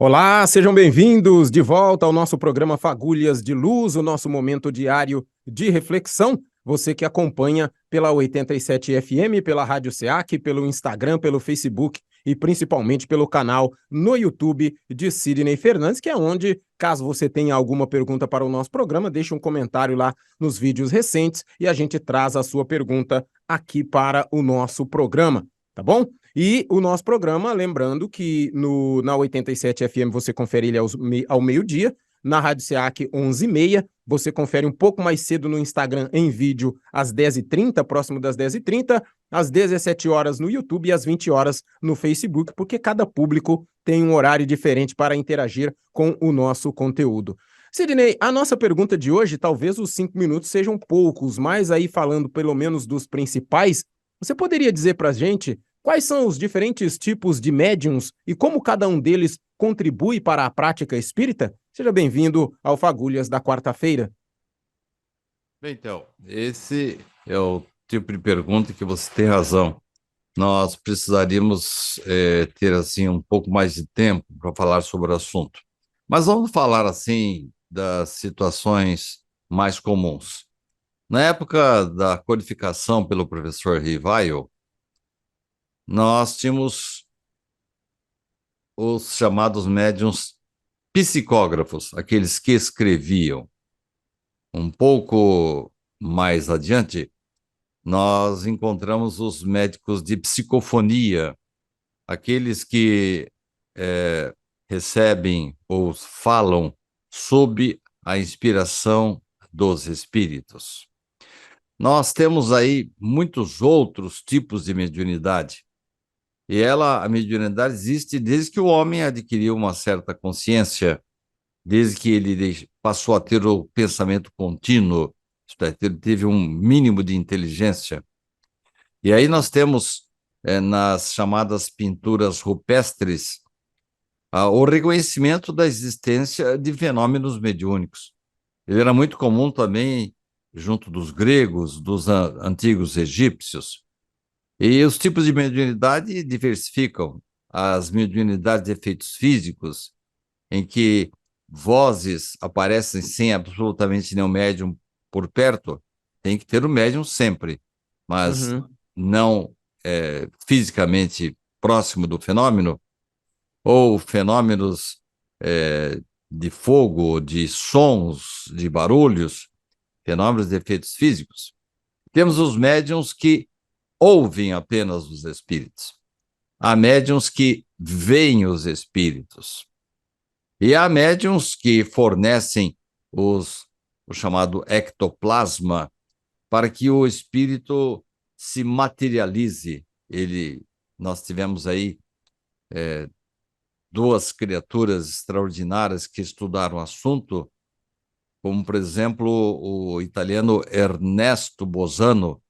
Olá, sejam bem-vindos de volta ao nosso programa Fagulhas de Luz, o nosso momento diário de reflexão. Você que acompanha pela 87 FM, pela Rádio SEAC, pelo Instagram, pelo Facebook e principalmente pelo canal no YouTube de Sidney Fernandes, que é onde, caso você tenha alguma pergunta para o nosso programa, deixe um comentário lá nos vídeos recentes e a gente traz a sua pergunta aqui para o nosso programa, tá bom? E o nosso programa, lembrando que na 87 FM você confere ele ao meio-dia, na Rádio SEAC 11h30, você confere um pouco mais cedo no Instagram em vídeo às 10h30, próximo das 10h30, às 17 horas no YouTube e às 20 horas no Facebook, porque cada público tem um horário diferente para interagir com o nosso conteúdo. Sidney, a nossa pergunta de hoje, talvez os 5 minutos sejam poucos, mas aí falando pelo menos dos principais, você poderia dizer para a gente quais são os diferentes tipos de médiums e como cada um deles contribui para a prática espírita? Seja bem-vindo ao Fagulhas da quarta-feira. Bem, então, esse é o tipo de pergunta que você tem razão. Nós precisaríamos ter assim um pouco mais de tempo para falar sobre o assunto. Mas vamos falar assim das situações mais comuns. Na época da codificação pelo professor Rivaio, nós tínhamos os chamados médiuns psicógrafos, aqueles que escreviam. Um pouco mais adiante, nós encontramos os médicos de psicofonia, aqueles que recebem ou falam sob a inspiração dos espíritos. Nós temos aí muitos outros tipos de mediunidade. E a mediunidade existe desde que o homem adquiriu uma certa consciência, desde que ele passou a ter o pensamento contínuo, isto é, ele teve um mínimo de inteligência. E aí nós temos, nas chamadas pinturas rupestres, o reconhecimento da existência de fenômenos mediúnicos. Ele era muito comum também junto dos gregos, dos antigos egípcios. E os tipos de mediunidade diversificam. As mediunidades de efeitos físicos, em que vozes aparecem sem absolutamente nenhum médium por perto, tem que ter o médium sempre, mas não fisicamente próximo do fenômeno, ou fenômenos de fogo, de sons, de barulhos, fenômenos de efeitos físicos. Temos os médiums que ouvem apenas os espíritos. Há médiums que veem os espíritos. E há médiums que fornecem o chamado ectoplasma para que o espírito se materialize. Nós tivemos aí duas criaturas extraordinárias que estudaram o assunto, como, por exemplo, o italiano Ernesto Bosano,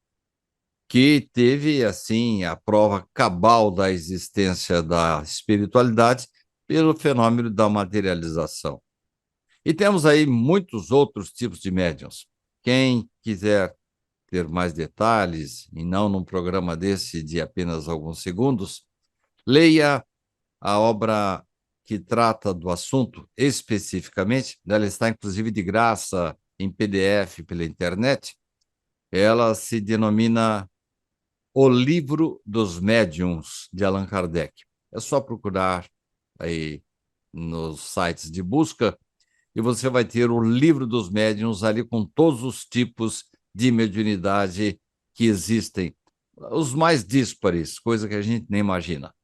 que teve, assim, a prova cabal da existência da espiritualidade pelo fenômeno da materialização. E temos aí muitos outros tipos de médiuns. Quem quiser ter mais detalhes, e não num programa desse de apenas alguns segundos, leia a obra que trata do assunto especificamente. Ela está, inclusive, de graça em PDF pela internet. Ela se denomina O Livro dos Médiuns, de Allan Kardec. É só procurar aí nos sites de busca e você vai ter o Livro dos Médiuns ali com todos os tipos de mediunidade que existem, os mais díspares, coisa que a gente nem imagina.